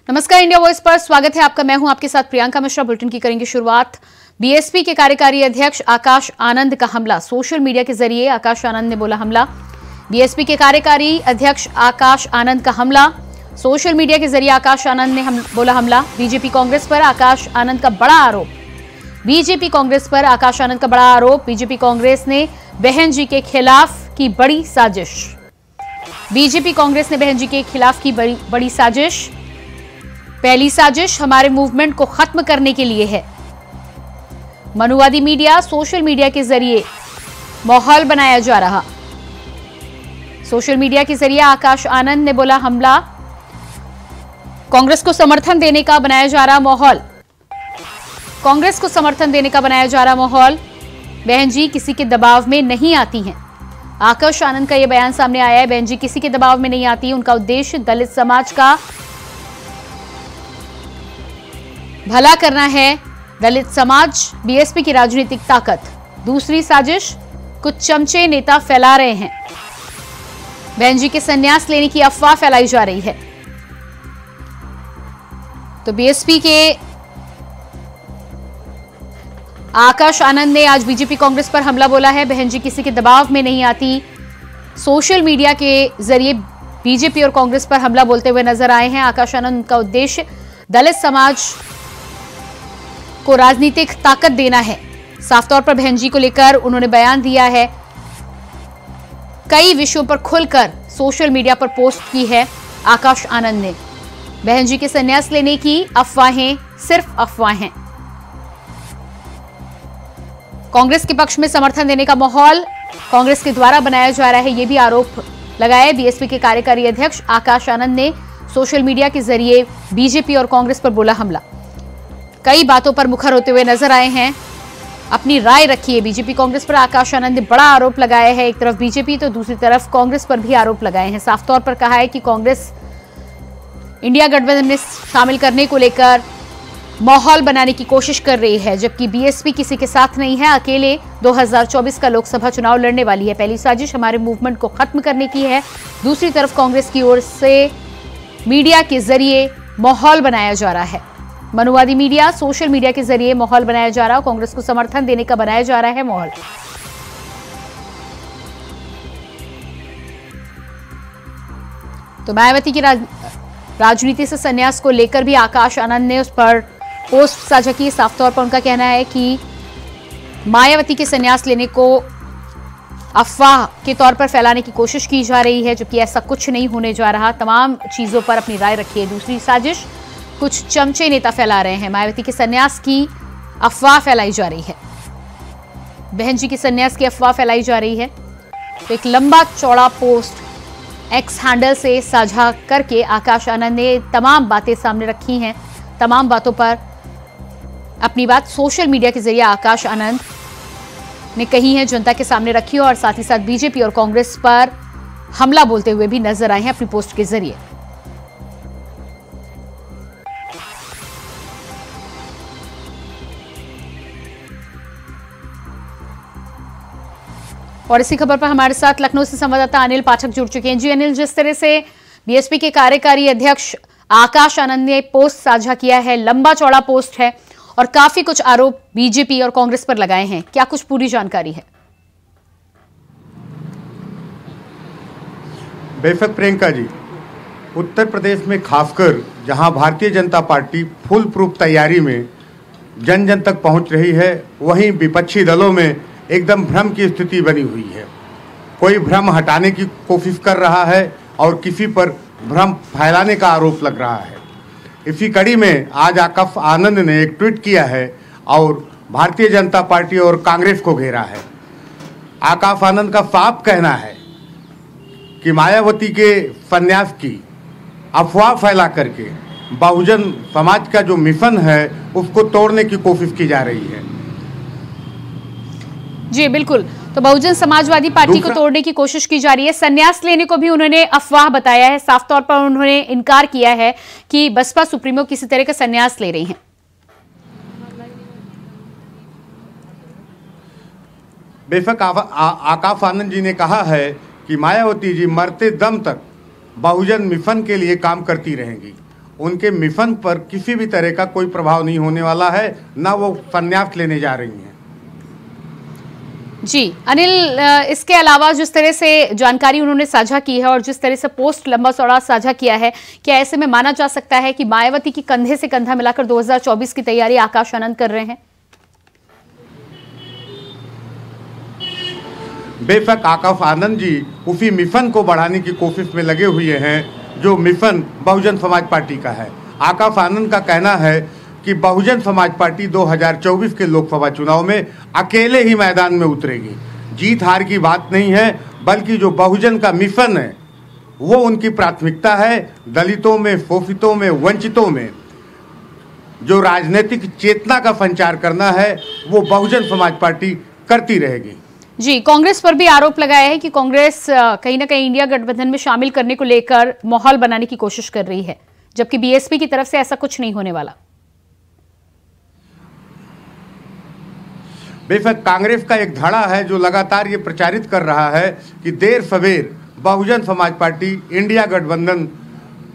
नमस्कार, India voice पर स्वागत है आपका। मैं हूं आपके साथ प्रियंका मिश्रा। बुलेटिन की करेंगे शुरुआत। बीएसपी के कार्यकारी अध्यक्ष आकाश आनंद का हमला सोशल मीडिया के जरिए। आकाश आनंद ने बोला हमला। बीएसपी के कार्यकारी अध्यक्ष आकाश आनंद का हमला सोशल मीडिया के जरिए। आकाश आनंद ने बोला हमला। बीजेपी कांग्रेस पर आकाश आनंद का बड़ा आरोप। बीजेपी कांग्रेस पर आकाश आनंद का बड़ा आरोप। बीजेपी कांग्रेस ने बहन जी के खिलाफ की बड़ी साजिश। बीजेपी कांग्रेस ने बहन जी के खिलाफ की बड़ी साजिश। पहली साजिश हमारे मूवमेंट को खत्म करने के लिए है। मनुवादी मीडिया सोशल मीडिया के जरिए माहौल बनाया जा रहा। सोशल मीडिया के जरिए आकाश आनंद ने बोला हमला। कांग्रेस को समर्थन देने का बनाया जा रहा माहौल। कांग्रेस को समर्थन देने का बनाया जा रहा माहौल। बहन जी किसी के दबाव में नहीं आती हैं। आकाश आनंद का यह बयान सामने आया है। बहन जी किसी के दबाव में नहीं आती। उनका उद्देश्य दलित समाज का भला करना है। दलित समाज बीएसपी की राजनीतिक ताकत। दूसरी साजिश कुछ चमचे नेता फैला रहे हैं। बहन जी के संन्यास लेने की अफवाह फैलाई जा रही है। तो बीएसपी के आकाश आनंद ने आज बीजेपी कांग्रेस पर हमला बोला है। बहन जी किसी के दबाव में नहीं आती। सोशल मीडिया के जरिए बीजेपी और कांग्रेस पर हमला बोलते हुए नजर आए हैं आकाश आनंद। का उद्देश्य दलित समाज को राजनीतिक ताकत देना है। साफ तौर पर बहन जी को लेकर उन्होंने बयान दिया है। कई विषयों पर खुलकर सोशल मीडिया पर पोस्ट की है आकाश आनंद ने। बहन जी के संन्यास लेने की अफवाहें सिर्फ अफवाहें। कांग्रेस के पक्ष में समर्थन देने का माहौल कांग्रेस के द्वारा बनाया जा रहा है, यह भी आरोप लगाया बीएसपी के कार्यकारी अध्यक्ष आकाश आनंद ने। सोशल मीडिया के जरिए बीजेपी और कांग्रेस पर बोला हमला। कई बातों पर मुखर होते हुए नजर आए हैं। अपनी राय रखी है। बीजेपी कांग्रेस पर आकाश आनंद ने बड़ा आरोप लगाया है। एक तरफ बीजेपी तो दूसरी तरफ कांग्रेस पर भी आरोप लगाए हैं। साफ तौर पर कहा है कि कांग्रेस इंडिया गठबंधन में शामिल करने को लेकर माहौल बनाने की कोशिश कर रही है, जबकि बीएसपी किसी के साथ नहीं है। अकेले 2024 का लोकसभा चुनाव लड़ने वाली है। पहली साजिश हमारे मूवमेंट को खत्म करने की है। दूसरी तरफ कांग्रेस की ओर से मीडिया के जरिए माहौल बनाया जा रहा है। मनुवादी मीडिया सोशल मीडिया के जरिए माहौल बनाया जा रहा है। कांग्रेस को समर्थन देने का बनाया जा रहा है माहौल। तो मायावती की राजनीति से संन्यास को लेकर भी आकाश आनंद ने उस पर पोस्ट साझा की। साफ तौर पर उनका कहना है कि मायावती के संन्यास लेने को अफवाह के तौर पर फैलाने की कोशिश की जा रही है, जबकि ऐसा कुछ नहीं होने जा रहा। तमाम चीजों पर अपनी राय रखी है। दूसरी साजिश कुछ चमचे नेता फैला रहे हैं। मायावती के संन्यास की अफवाह फैलाई जा रही है। बहन जी के संन्यास की अफवाह फैलाई जा रही है। तो एक लंबा चौड़ा पोस्ट एक्स हैंडल से साझा करके आकाश आनंद ने तमाम बातें सामने रखी हैं। तमाम बातों पर अपनी बात सोशल मीडिया के जरिए आकाश आनंद ने कही है, जनता के सामने रखी और साथ ही साथ बीजेपी और कांग्रेस पर हमला बोलते हुए भी नजर आए हैं अपनी पोस्ट के जरिए। और इसी खबर पर हमारे साथ लखनऊ से संवाददाता अनिल पाठक जुड़ चुके हैं। जी अनिल, जिस तरह से बीएसपी के कार्यकारी अध्यक्ष आकाश आनंद ने पोस्ट साझा किया है, लंबा चौड़ा पोस्ट है और काफी कुछ आरोप बीजेपी और कांग्रेस पर लगाए हैं, क्या कुछ पूरी जानकारी है? बेशक प्रियंका जी, उत्तर प्रदेश में खासकर जहां Bharatiya Janata party full proof तैयारी में जन जन तक पहुंच रही है, वहीं विपक्षी दलों में एकदम भ्रम की स्थिति बनी हुई है। कोई भ्रम हटाने की कोशिश कर रहा है और किसी पर भ्रम फैलाने का आरोप लग रहा है। इसी कड़ी में आज आकाश आनंद ने एक ट्वीट किया है और भारतीय जनता पार्टी और कांग्रेस को घेरा है। आकाश आनंद का साफ कहना है कि मायावती के संन्यास की अफवाह फैला करके बहुजन समाज का जो मिशन है उसको तोड़ने की कोशिश की जा रही है। जी बिल्कुल, तो बहुजन समाजवादी पार्टी को तोड़ने की कोशिश की जा रही है। संन्यास लेने को भी उन्होंने अफवाह बताया है। साफ तौर पर उन्होंने इनकार किया है कि बसपा सुप्रीमो किसी तरह का संन्यास ले रही हैं। बेशक आकाश आनंद जी ने कहा है कि मायावती जी मरते दम तक बहुजन मिशन के लिए काम करती रहेंगी उनके मिशन पर किसी भी तरह का कोई प्रभाव नहीं होने वाला है, ना वो संन्यास लेने जा रही हैं। जी अनिल, इसके अलावा जिस तरह से जानकारी उन्होंने साझा की है और जिस तरह से पोस्ट लंबा चौड़ा साझा किया है, क्या ऐसे में माना जा सकता है कि मायावती की कंधे से कंधा मिलाकर 2024 की तैयारी आकाश आनंद कर रहे हैं? बेशक आकाश आनंद जी उसी मिशन को बढ़ाने की कोशिश में लगे हुए हैं जो मिशन बहुजन समाज पार्टी का है। आकाश आनंद का कहना है कि बहुजन समाज पार्टी 2024 के लोकसभा चुनाव में अकेले ही मैदान में उतरेगी। जीत हार की बात नहीं है, बल्कि जो बहुजन का मिशन है वो उनकी प्राथमिकता है। दलितों में, शोषितों में, वंचितों में जो राजनीतिक चेतना का संचार करना है वो बहुजन समाज पार्टी करती रहेगी। जी, कांग्रेस पर भी आरोप लगाया है कि कांग्रेस कहीं ना कहीं इंडिया गठबंधन में शामिल करने को लेकर माहौल बनाने की कोशिश कर रही है, जबकि बीएसपी की तरफ से ऐसा कुछ नहीं होने वाला। बेशक कांग्रेस का एक धड़ा है जो लगातार ये प्रचारित कर रहा है कि देर सवेर बहुजन समाज पार्टी इंडिया गठबंधन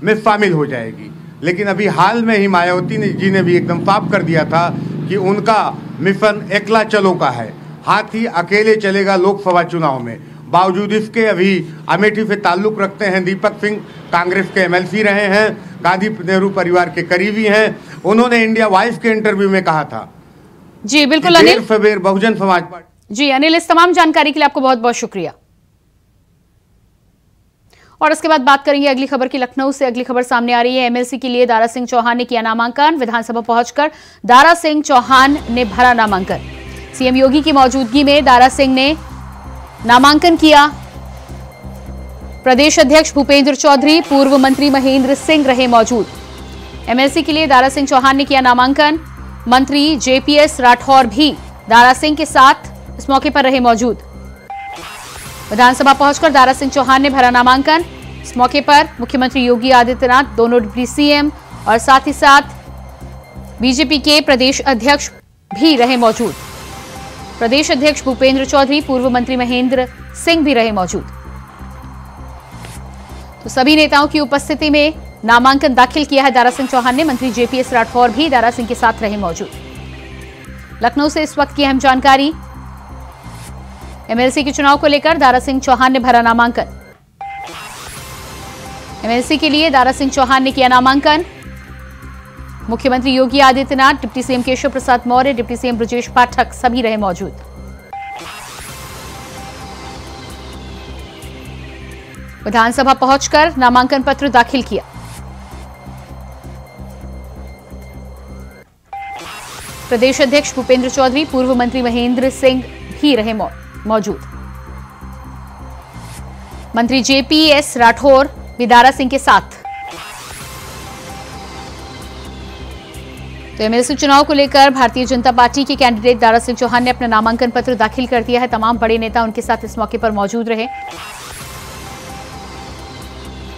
में शामिल हो जाएगी, लेकिन अभी हाल में ही मायावती जी ने भी एकदम साफ कर दिया था कि उनका मिशन एकला चलो का है, हाथी अकेले चलेगा लोकसभा चुनाव में। बावजूद इसके अभी अमेठी से ताल्लुक रखते हैं दीपक सिंह, कांग्रेस के एमएलसी रहे हैं, गांधी नेहरू परिवार के करीबी हैं। उन्होंने इंडिया वॉइस के इंटरव्यू में कहा था। जी बिल्कुल अनिल, सवेर बहुजन समाज पार्टी। जी अनिल, इस तमाम जानकारी के लिए आपको बहुत बहुत शुक्रिया। और इसके बाद बात करेंगे अगली खबर की। लखनऊ से अगली खबर सामने आ रही है। एमएलसी के लिए दारा सिंह चौहान ने किया नामांकन। विधानसभा पहुंचकर दारा सिंह चौहान ने भरा नामांकन। सीएम योगी की मौजूदगी में दारा सिंह ने नामांकन किया। प्रदेश अध्यक्ष भूपेंद्र चौधरी, पूर्व मंत्री महेंद्र सिंह रहे मौजूद। एमएलसी के लिए दारा सिंह चौहान ने किया नामांकन। मंत्री जेपीएस राठौर भी दारा सिंह के साथ इस मौके पर रहे मौजूद। विधानसभा पहुंचकर दारा सिंह चौहान ने भरा नामांकन। इस मौके पर मुख्यमंत्री योगी आदित्यनाथ, दोनों डिप्टी सीएम और साथ ही साथ बीजेपी के प्रदेश अध्यक्ष भी रहे मौजूद। प्रदेश अध्यक्ष भूपेंद्र चौधरी, पूर्व मंत्री महेंद्र सिंह भी रहे मौजूद। तो सभी नेताओं की उपस्थिति में नामांकन दाखिल किया है दारा सिंह चौहान ने। मंत्री जेपीएस राठौर भी दारा सिंह के साथ रहे मौजूद। लखनऊ से इस वक्त की अहम जानकारी। एमएलसी के चुनाव को लेकर दारा सिंह चौहान ने भरा नामांकन। एमएलसी के लिए दारा सिंह चौहान ने किया नामांकन। मुख्यमंत्री Yogi Adityanath, deputy CM Keshav Prasad Maurya, deputy CM Brajesh Pathak सभी रहे मौजूद। विधानसभा पहुंचकर नामांकन पत्र दाखिल किया। प्रदेश अध्यक्ष भूपेंद्र चौधरी, पूर्व मंत्री महेंद्र सिंह भी रहे मौजूद। मंत्री जेपीएस राठौर भी दारा सिंह के साथ। तो एमएलसी चुनाव को लेकर भारतीय जनता पार्टी के कैंडिडेट दारा सिंह चौहान ने अपना नामांकन पत्र दाखिल कर दिया है। तमाम बड़े नेता उनके साथ इस मौके पर मौजूद रहे।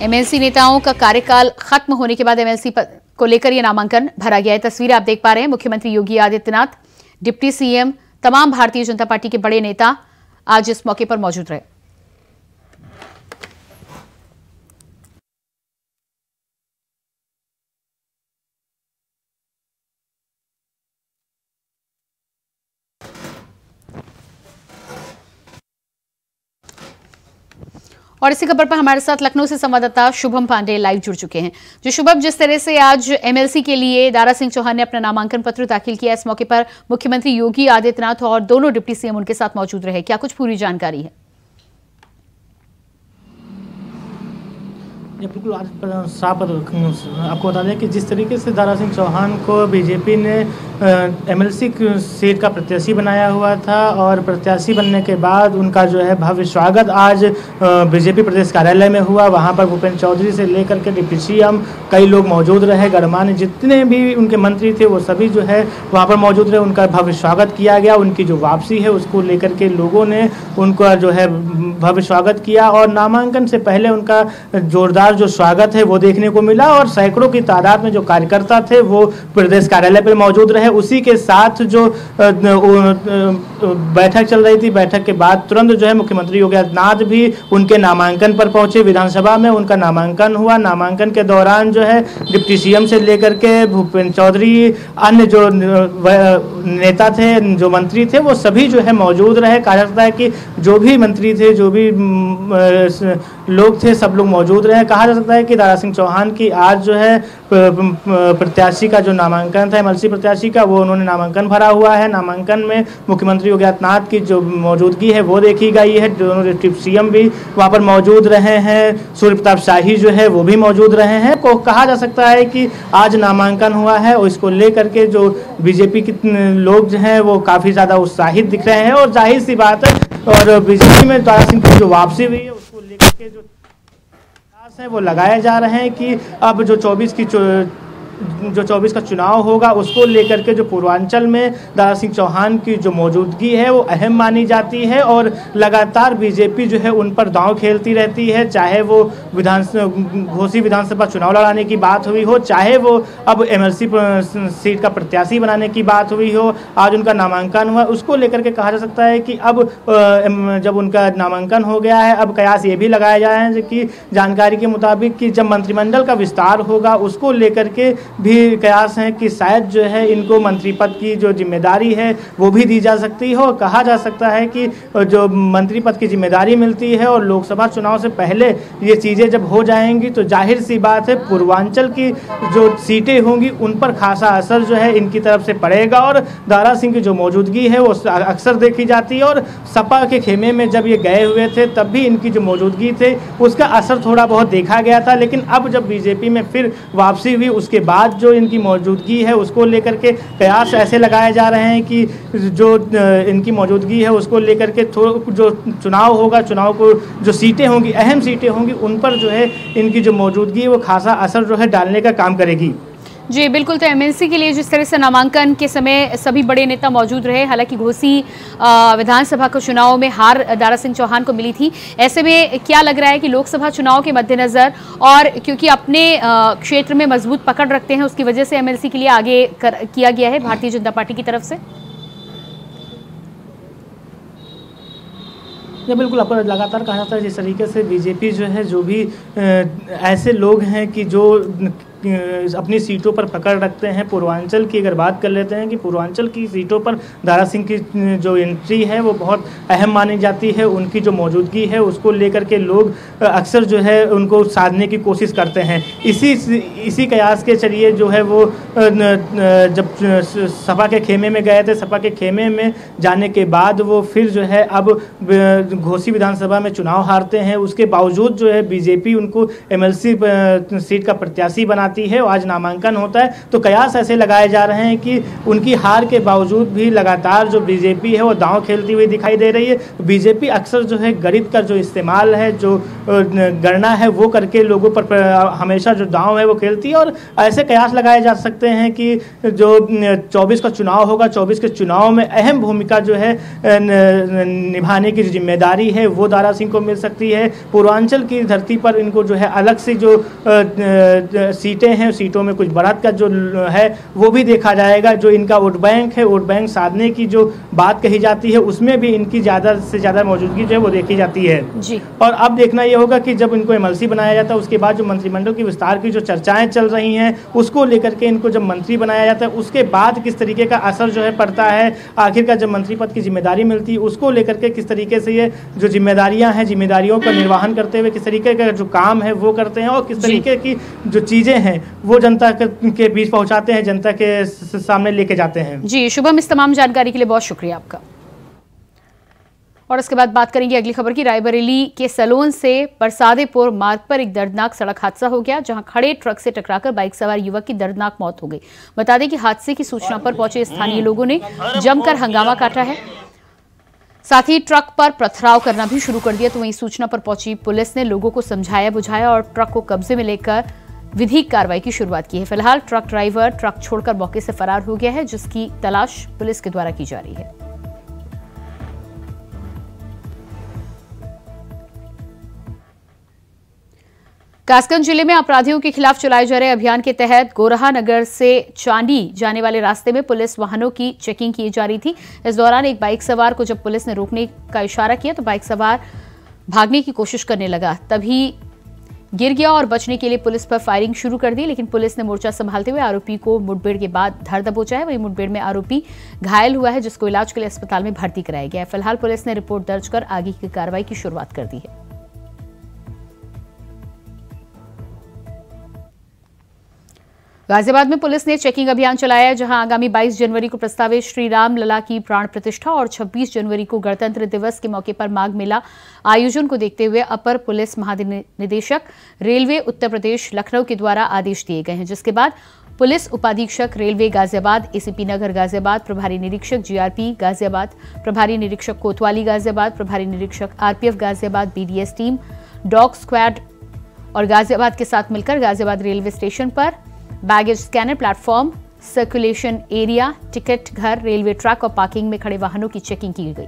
एमएलसी नेताओं का कार्यकाल खत्म होने के बाद एमएलसी को लेकर यह नामांकन भरा गया है। तस्वीरें आप देख पा रहे हैं। मुख्यमंत्री योगी आदित्यनाथ, डिप्टी सीएम, तमाम भारतीय जनता पार्टी के बड़े नेता आज इस मौके पर मौजूद रहे। और इसी खबर पर हमारे साथ लखनऊ से संवाददाता शुभम पांडे लाइव जुड़ चुके हैं। जो शुभम, जिस तरह से आज एमएलसी के लिए दारा सिंह चौहान ने अपना नामांकन पत्र दाखिल किया, इस मौके पर मुख्यमंत्री योगी आदित्यनाथ और दोनों डिप्टी सीएम उनके साथ मौजूद रहे, क्या कुछ पूरी जानकारी है? बिल्कुल, आज साफ आपको बता दें कि जिस तरीके से दारा सिंह चौहान को बीजेपी ने एमएलसी सीट का प्रत्याशी बनाया हुआ था और प्रत्याशी बनने के बाद उनका जो है भव्य स्वागत आज बीजेपी प्रदेश कार्यालय में हुआ। वहां पर भूपेंद्र चौधरी से लेकर के डिप्टी सीएम कई लोग मौजूद रहे। गणमान्य जितने भी उनके मंत्री थे वो सभी जो है वहाँ पर मौजूद रहे। उनका भव्य स्वागत किया गया। उनकी जो वापसी है उसको लेकर के लोगों ने उनका जो है भव्य स्वागत किया और नामांकन से पहले उनका जोरदार लगातार जो स्वागत है वो देखने को मिला और सैकड़ों की तादाद में जो कार्यकर्ता थे वो प्रदेश कार्यालय पर मौजूद रहे। उसी के साथ जो बैठक चल रही थी, बैठक के बाद तुरंत जो है मुख्यमंत्री योगी आदित्यनाथ भी उनके नामांकन पर पहुंचे। विधानसभा में उनका नामांकन हुआ। नामांकन के दौरान जो है डिप्टी सीएम से लेकर के भूपेंद्र चौधरी, अन्य जो नेता थे, जो मंत्री थे, वो सभी जो है मौजूद रहे। कहा जाता है कि जो भी मंत्री थे, जो भी लोग थे, सब लोग मौजूद रहे। कहा जा सकता है कि दारा सिंह चौहान की आज जो है प्रत्याशी का जो नामांकन था, एमएलसी प्रत्याशी का, वो उन्होंने नामांकन भरा हुआ है। नामांकन में मुख्यमंत्री योगी आदित्यनाथ की जो मौजूदगी है वो देखी गई है। दोनों डिप्टी सीएम भी वहाँ पर मौजूद रहे हैं। सूर्य प्रताप शाही जो है वो भी मौजूद रहे हैं। को कहा जा सकता है कि आज नामांकन हुआ है और इसको लेकर के जो बीजेपी के लोग जो हैं वो काफ़ी ज़्यादा उत्साहित दिख रहे हैं और जाहिर सी बात है, और बीजेपी में दारा सिंह की जो वापसी हुई है उसको लेकर के जो है वो लगाए जा रहे हैं कि अब जो 24 का चुनाव होगा उसको लेकर के जो पूर्वांचल में दारा सिंह चौहान की जो मौजूदगी है वो अहम मानी जाती है और लगातार बीजेपी जो है उन पर दांव खेलती रहती है। चाहे वो घोसी विधानसभा चुनाव लड़ाने की बात हुई हो, चाहे वो अब एमएलसी सीट का प्रत्याशी बनाने की बात हुई हो, आज उनका नामांकन हुआ, उसको लेकर के कहा जा सकता है कि अब जब उनका नामांकन हो गया है, अब कयास ये भी लगाया जा रहा है कि जानकारी के मुताबिक कि जब मंत्रिमंडल का विस्तार होगा उसको लेकर के भी कयास हैं कि शायद जो है इनको मंत्री पद की जो जिम्मेदारी है वो भी दी जा सकती है। और कहा जा सकता है कि जो मंत्री पद की जिम्मेदारी मिलती है और लोकसभा चुनाव से पहले ये चीज़ें जब हो जाएंगी तो जाहिर सी बात है पूर्वांचल की जो सीटें होंगी उन पर खासा असर जो है इनकी तरफ से पड़ेगा। और दारा सिंह की जो मौजूदगी है वो अक्सर देखी जाती है और सपा के खेमे में जब ये गए हुए थे तब भी इनकी जो मौजूदगी थे उसका असर थोड़ा बहुत देखा गया था। लेकिन अब जब बीजेपी में फिर वापसी हुई उसके बाद जो इनकी मौजूदगी है उसको लेकर के कयास ऐसे लगाए जा रहे हैं कि जो इनकी मौजूदगी है उसको लेकर के जो चुनाव होगा, चुनाव को जो सीटें होंगी, अहम सीटें होंगी, उन पर जो है इनकी जो मौजूदगी है वो खासा असर जो है डालने का काम करेगी। जी बिल्कुल। तो एमएलसी के लिए जिस तरह से नामांकन के समय सभी बड़े नेता मौजूद रहे, हालांकि घोसी विधानसभा के चुनाव में हार दारा सिंह चौहान को मिली थी, ऐसे में क्या लग रहा है कि लोकसभा चुनाव के मद्देनजर और क्योंकि अपने क्षेत्र में मजबूत पकड़ रखते हैं उसकी वजह से एमएलसी के लिए आगे किया गया है भारतीय जनता पार्टी की तरफ से? ये बिल्कुल आपको लगातार कहा जाता है जिस तरीके से बीजेपी जो है, जो भी ऐसे लोग हैं कि जो अपनी सीटों पर पकड़ रखते हैं। पूर्वांचल की अगर बात कर लेते हैं कि पूर्वांचल की सीटों पर दारा सिंह की जो एंट्री है वो बहुत अहम मानी जाती है। उनकी जो मौजूदगी है उसको लेकर के लोग अक्सर जो है उनको साधने की कोशिश करते हैं। इसी कयास के जरिए जो है वो जब सपा के खेमे में गए थे, सपा के खेमे में जाने के बाद वो फिर जो है अब घोसी विधानसभा में चुनाव हारते हैं। उसके बावजूद जो है बीजेपी उनको एमएलसी सीट का प्रत्याशी बनाती है। आज नामांकन होता है तो कयास ऐसे लगाए जा रहे हैं कि उनकी हार के बावजूद भी लगातार जो बीजेपी है वो दांव खेलती हुई दिखाई दे रही है। बीजेपी अक्सर जो है गणित का जो इस्तेमाल है, जो गणना है वो करके लोगों पर हमेशा जो दांव है वो खेलती है। और ऐसे कयास लगाए जा सकते हैं कि जो 24 का चुनाव होगा, 24 के चुनाव में अहम भूमिका जो है निभाने की जिम्मेदारी है वो दारा सिंह को मिल सकती है। पूर्वांचल की धरती पर इनको जो है अलग से जो सीटें हैं, सीटों में कुछ बढ़त का जो है वो भी देखा जाएगा। जो इनका वोट बैंक है, वोट बैंक साधने की जो बात कही जाती है उसमें भी इनकी ज़्यादा से ज़्यादा मौजूदगी जो है वो देखी जाती है जी। और अब देखना ये होगा कि जब इनको एमएलसी बनाया जाता है उसके बाद जो मंत्रिमंडल की विस्तार की जो चर्चाएं चल रही हैं उसको लेकर के इनको जब मंत्री बनाया जाता है उसके बाद किस तरीके का असर जो है पड़ता है। आखिरकार जब मंत्री पद की जिम्मेदारी मिलती है उसको लेकर के किस तरीके से ये जो जिम्मेदारियां हैं, जिम्मेदारियों का निर्वहन करते हुए किस तरीके का जो काम है वो करते हैं और किस तरीके की जो चीज़ें हैं वो जनता के बीच पहुंचाते हैं, जनता के सामने लेके जाते हैं। जी शुभम, इस तमाम जानकारी के लिए बहुत शुक्रिया आपका। और इसके बाद बात करेंगे अगली खबर की। रायबरेली के सलोन से परसादेपुर मार्ग पर एक दर्दनाक सड़क हादसा हो गया, जहां खड़े ट्रक से टकराकर बाइक सवार युवक की दर्दनाक मौत हो गई। बता दें कि हादसे की सूचना पर पहुंचे स्थानीय लोगों ने जमकर हंगामा काटा है, साथ ही ट्रक पर पथराव करना भी शुरू कर दिया। तो वहीं सूचना पर पहुंची पुलिस ने लोगों को समझाया बुझाया और ट्रक को कब्जे में लेकर विधिक कार्रवाई की शुरुआत की है। फिलहाल ट्रक ड्राइवर ट्रक छोड़कर मौके से फरार हो गया है, जिसकी तलाश पुलिस के द्वारा की जा रही है। कासगंज जिले में अपराधियों के खिलाफ चलाए जा रहे अभियान के तहत गोरहा नगर से चांडी जाने वाले रास्ते में पुलिस वाहनों की चेकिंग की जा रही थी। इस दौरान एक बाइक सवार को जब पुलिस ने रोकने का इशारा किया तो बाइक सवार भागने की कोशिश करने लगा, तभी गिर गया और बचने के लिए पुलिस पर फायरिंग शुरू कर दी, लेकिन पुलिस ने मोर्चा संभालते हुए आरोपी को मुठभेड़ के बाद धर दबोचा है। वहीं मुठभेड़ में आरोपी घायल हुआ है, जिसको इलाज के लिए अस्पताल में भर्ती कराया गया है। फिलहाल पुलिस ने रिपोर्ट दर्ज कर आगे की कार्रवाई की शुरुआत कर दी है। गाजियाबाद में पुलिस ने चेकिंग अभियान चलाया है, जहां आगामी 22 जनवरी को प्रस्तावित श्री राम लला की प्राण प्रतिष्ठा और 26 जनवरी को गणतंत्र दिवस के मौके पर माघ मेला आयोजन को देखते हुए अपर पुलिस महानिदेशक रेलवे उत्तर प्रदेश लखनऊ के द्वारा आदेश दिए गए हैं, जिसके बाद पुलिस उपाधीक्षक रेलवे गाजियाबाद, एसीपी नगर गाजियाबाद, प्रभारी निरीक्षक जीआरपी गाजियाबाद, प्रभारी निरीक्षक कोतवाली गाजियाबाद, प्रभारी निरीक्षक RPF Ghaziabad, BDS team, dog squad और गाजियाबाद के साथ मिलकर गाजियाबाद रेलवे स्टेशन पर baggage scanner, platform, circulation area, ticket घर, रेलवे ट्रैक और पार्किंग में खड़े वाहनों की चेकिंग की गई।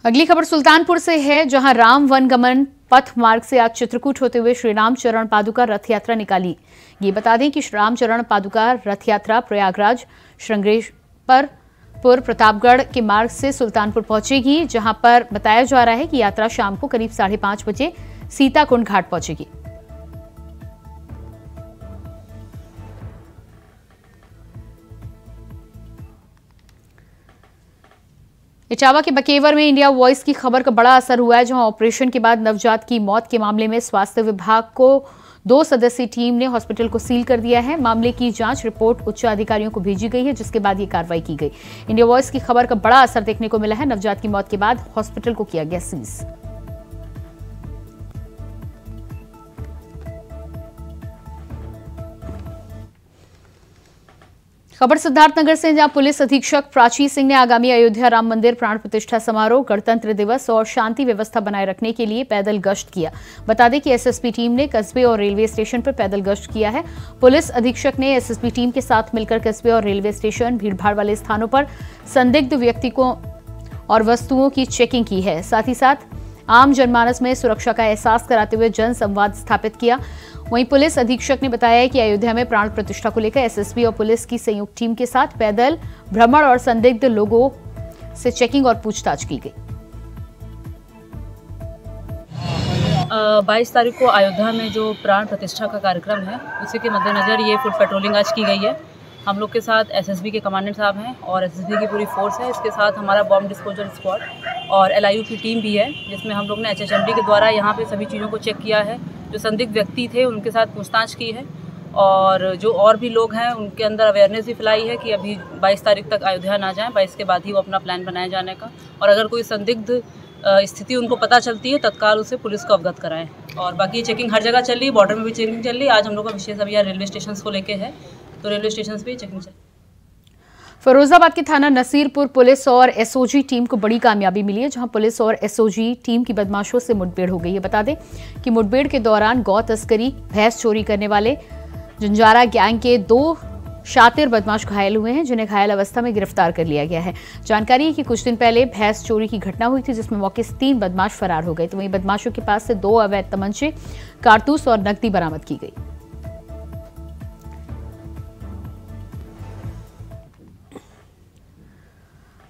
अगली खबर सुल्तानपुर से है, जहां राम वनगमन पथ मार्ग से आज चित्रकूट होते हुए श्री राम चरण पादुका रथ यात्रा निकाली। ये बता दें कि श्री राम चरण पादुका रथ यात्रा प्रयागराज, श्रृंगेश्वर, प्रतापगढ़ के मार्ग से सुल्तानपुर पहुंचेगी, जहां पर बताया जा रहा है कि यात्रा शाम को करीब 5:30 बजे सीताकुंड घाट पहुंचेगी। इटावा के बकेवर में इंडिया वॉइस की खबर का बड़ा असर हुआ है, जहां ऑपरेशन के बाद नवजात की मौत के मामले में स्वास्थ्य विभाग को 2 सदस्यीय टीम ने हॉस्पिटल को सील कर दिया है। मामले की जांच रिपोर्ट उच्च अधिकारियों को भेजी गई है, जिसके बाद ये कार्रवाई की गई। इंडिया वॉइस की खबर का बड़ा असर देखने को मिला है। नवजात की मौत के बाद हॉस्पिटल को किया गया सीज। खबर सिद्धार्थनगर से, जहां पुलिस अधीक्षक प्राची सिंह ने आगामी अयोध्या राम मंदिर प्राण प्रतिष्ठा समारोह, गणतंत्र दिवस और शांति व्यवस्था बनाए रखने के लिए पैदल गश्त किया। बता दें कि एसएसपी टीम ने कस्बे और रेलवे स्टेशन पर पैदल गश्त किया है। पुलिस अधीक्षक ने एसएसपी टीम के साथ मिलकर कस्बे और रेलवे स्टेशन, भीड़भाड़ वाले स्थानों पर संदिग्ध व्यक्तियों और वस्तुओं की चेकिंग की है। साथ ही साथ आम जनमानस में सुरक्षा का एहसास कराते हुए जन संवाद स्थापित किया। वहीं पुलिस अधीक्षक ने बताया कि अयोध्या में प्राण प्रतिष्ठा को लेकर एसएसबी और पुलिस की संयुक्त टीम के साथ पैदल भ्रमण और संदिग्ध लोगों से चेकिंग और पूछताछ की गई। 22 तारीख को अयोध्या में जो प्राण प्रतिष्ठा का कार्यक्रम है, उसी के मद्देनज़र ये फुट पेट्रोलिंग आज की गई है। हम लोग के साथ एसएसबी के कमांडेंट साहब हैं और एसएसबी की पूरी फोर्स है। इसके साथ हमारा बॉम्ब डिस्पोजल स्क्वाड और एलआईयू की टीम भी है, जिसमें हम लोग ने एचएचएमडी के द्वारा यहाँ पे सभी चीज़ों को चेक किया है। जो संदिग्ध व्यक्ति थे उनके साथ पूछताछ की है और जो और भी लोग हैं उनके अंदर अवेयरनेस भी फैलाई है कि अभी 22 तारीख तक अयोध्या ना जाएं, 22 के बाद ही वो अपना प्लान बनाए जाने का। और अगर कोई संदिग्ध स्थिति उनको पता चलती है तत्काल उसे पुलिस को अवगत कराएं। और बाकी चेकिंग हर जगह चल रही है, बॉर्डर में भी चेकिंग चल रही है। आज हम लोग का विशेष अभियान रेलवे स्टेशन को लेके है, तो रेलवे स्टेशन पे चेकिंग चल रही है। फिरोजाबाद के थाना नसीरपुर पुलिस और एसओजी टीम को बड़ी कामयाबी मिली है, जहां पुलिस और एसओजी टीम की बदमाशों से मुठभेड़ हो गई है। बता दें कि मुठभेड़ के दौरान गौ तस्करी, भैंस चोरी करने वाले जंजारा गैंग के 2 शातिर बदमाश घायल हुए हैं, जिन्हें घायल अवस्था में गिरफ्तार कर लिया गया है। जानकारी है कि कुछ दिन पहले भैंस चोरी की घटना हुई थी, जिसमें मौके से 3 बदमाश फरार हो गए। तो वहीं बदमाशों के पास से 2 अवैध तमंचे, कारतूस और नकदी बरामद की गई।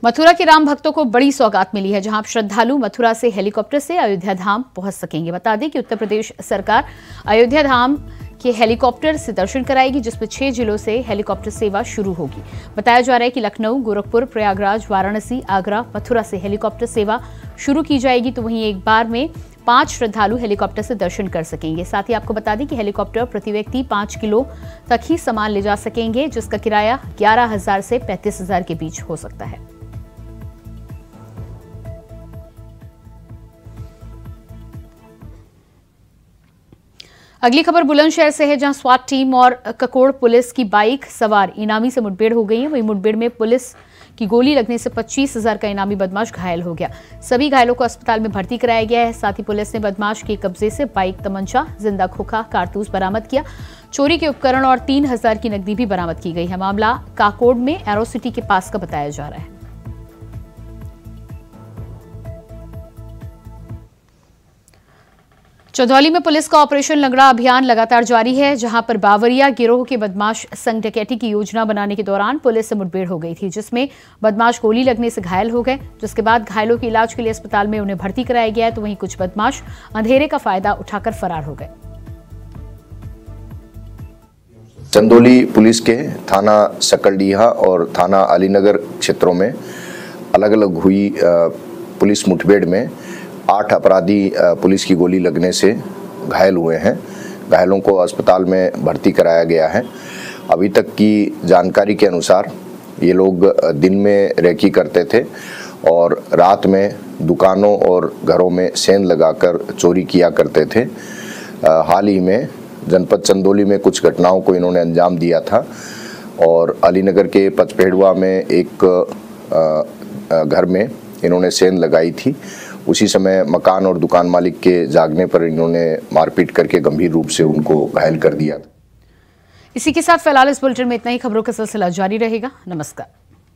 मथुरा के राम भक्तों को बड़ी सौगात मिली है, जहां श्रद्धालु मथुरा से हेलीकॉप्टर से अयोध्या धाम पहुंच सकेंगे। बता दें कि उत्तर प्रदेश सरकार अयोध्या धाम के हेलीकॉप्टर से दर्शन कराएगी, जिसमें 6 जिलों से हेलीकॉप्टर सेवा शुरू होगी। बताया जा रहा है कि लखनऊ, गोरखपुर, प्रयागराज, वाराणसी, आगरा, मथुरा से हेलीकॉप्टर सेवा शुरू की जाएगी। तो वहीं एक बार में 5 श्रद्धालु हेलीकॉप्टर से दर्शन कर सकेंगे। साथ ही आपको बता दें कि हेलीकॉप्टर प्रति व्यक्ति 5 किलो तक ही सामान ले जा सकेंगे, जिसका किराया 11,000 से 35,000 के बीच हो सकता है। अगली खबर बुलंदशहर से है, जहां स्वाट टीम और ककोड़ पुलिस की बाइक सवार इनामी से मुठभेड़ हो गई है। वहीं मुठभेड़ में पुलिस कि गोली लगने से 25,000 का इनामी बदमाश घायल हो गया। सभी घायलों को अस्पताल में भर्ती कराया गया है। साथ ही पुलिस ने बदमाश के कब्जे से बाइक, तमंचा, जिंदा खोखा, कारतूस बरामद किया। चोरी के उपकरण और 3,000 की नकदी भी बरामद की गई है। मामला काकोड में एरो सिटी के पास का बताया जा रहा है। चंदौली में पुलिस का ऑपरेशन लंगड़ा अभियान लगातार जारी है, जहां पर बावरिया गिरोह के बदमाश संग डकैती की योजना बनाने के दौरान पुलिस से मुठभेड़ हो गई थी, जिसमें बदमाश गोली लगने से घायल हो गए। जिसके बाद घायलों के इलाज के लिए अस्पताल में उन्हें भर्ती कराया गया है, तो वहीं कुछ बदमाश अंधेरे का फायदा उठाकर फरार हो गए। चंदौली पुलिस के थाना सकलडीहा और थाना अलीनगर क्षेत्रों में अलग अलग हुई पुलिस मुठभेड़ में 8 अपराधी पुलिस की गोली लगने से घायल हुए हैं। घायलों को अस्पताल में भर्ती कराया गया है। अभी तक की जानकारी के अनुसार ये लोग दिन में रेकी करते थे और रात में दुकानों और घरों में सेंध लगाकर चोरी किया करते थे। हाल ही में जनपद चंदौली में कुछ घटनाओं को इन्होंने अंजाम दिया था और अलीनगर के पचपेड़वा में एक घर में इन्होंने सेंध लगाई थी। उसी समय मकान और दुकान मालिक के जागने पर इन्होंने मारपीट करके गंभीर रूप से उनको घायल कर दिया। इसी के साथ फिलहाल इस बुलेटिन में इतना ही। खबरों का सिलसिला जारी रहेगा। नमस्कार।